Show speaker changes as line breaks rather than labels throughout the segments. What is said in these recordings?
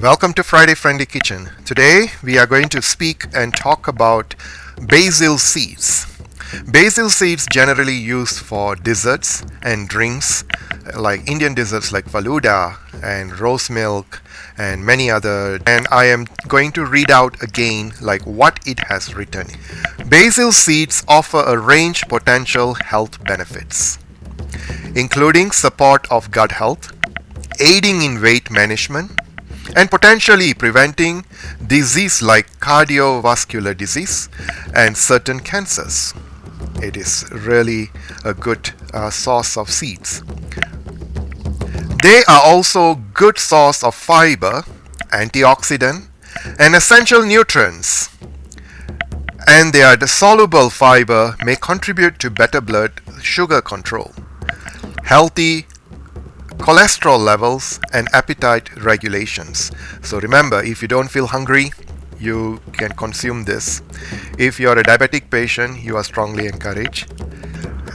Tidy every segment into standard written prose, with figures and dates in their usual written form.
Welcome to Friday Friendly Kitchen. Today we are going to speak and talk about basil seeds. Basil seeds generally used for desserts and drinks like Indian desserts like faluda and rose milk and many other. And I am going to read out again like what it has written. Basil seeds offer a range of potential health benefits, including support of gut health, aiding in weight management, and potentially preventing disease like cardiovascular disease and certain cancers. It is really a good source of seeds. They are also good source of fiber, antioxidant, and essential nutrients. And they are the soluble fiber may contribute to better blood sugar control, healthy cholesterol levels, and appetite regulations. So remember, if you don't feel hungry, you can consume this. If you are a diabetic patient, you are strongly encouraged.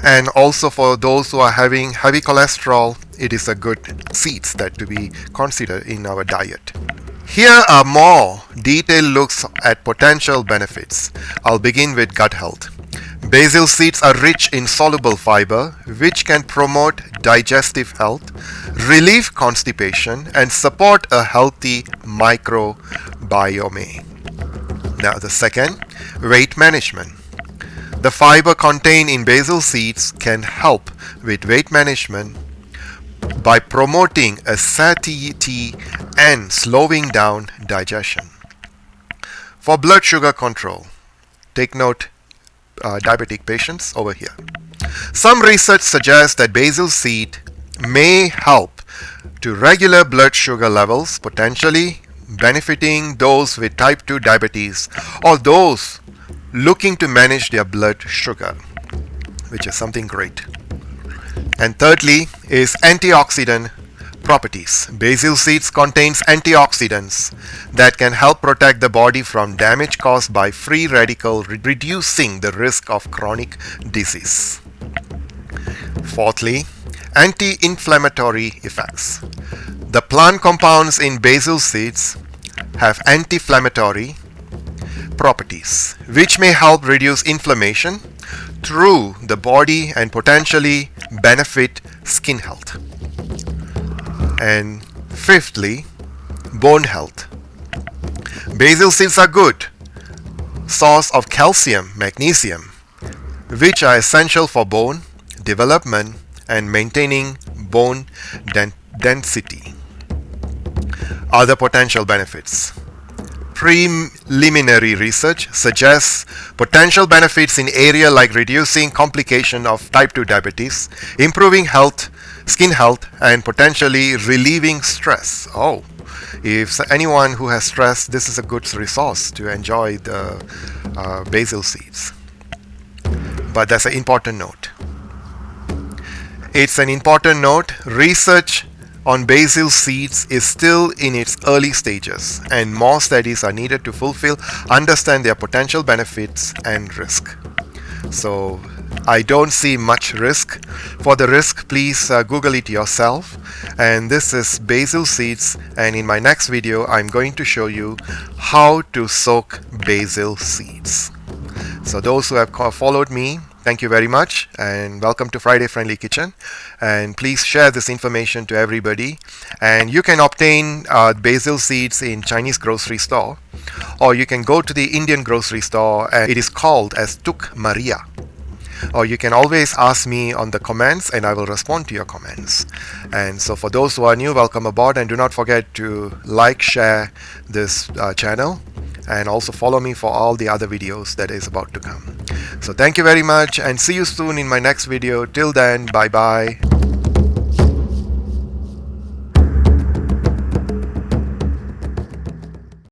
And also for those who are having heavy cholesterol, it is a good seeds that to be considered in our diet. Here are more detailed looks at potential benefits. I'll begin with gut health. Basil seeds are rich in soluble fiber, which can promote digestive health, relieve constipation, and support a healthy microbiome. Now the second, weight management. The fiber contained in basil seeds can help with weight management by promoting a satiety and slowing down digestion. For blood sugar control, take note, diabetic patients over here. Some research suggests that basil seed may help to regulate blood sugar levels, potentially benefiting those with type 2 diabetes or those looking to manage their blood sugar, which is something great. And thirdly is antioxidant properties. Basil seeds contains antioxidants that can help protect the body from damage caused by free radical, reducing the risk of chronic disease. Fourthly, anti-inflammatory effects. The plant compounds in basil seeds have anti-inflammatory properties, which may help reduce inflammation through the body and potentially benefit skin health. And fifthly, bone health. Basil seeds are good source of calcium, magnesium, which are essential for bone development and maintaining bone density. Other potential benefits. Preliminary research suggests potential benefits in areas like reducing complication of type 2 diabetes, improving health, skin health, and potentially relieving stress. If anyone who has stress, this is a good resource to enjoy the basil seeds. But that's an important note. It's an important note. Research on basil seeds is still in its early stages, and more studies are needed to understand their potential benefits and risk. So I don't see much risk. For the risk, please Google it yourself. And this is basil seeds, and in my next video I'm going to show you how to soak basil seeds. So those who have followed me, thank you very much, and welcome to Friday Friendly Kitchen. And please share this information to everybody. And you can obtain basil seeds in Chinese grocery store, or you can go to the Indian grocery store, and it is called as Tuk Maria. Or you can always ask me on the comments and I will respond to your comments. And so for those who are new, welcome aboard, and do not forget to like, share this channel, and also follow me for all the other videos that is about to come. So thank you very much, and see you soon in my next video. Till then, bye bye.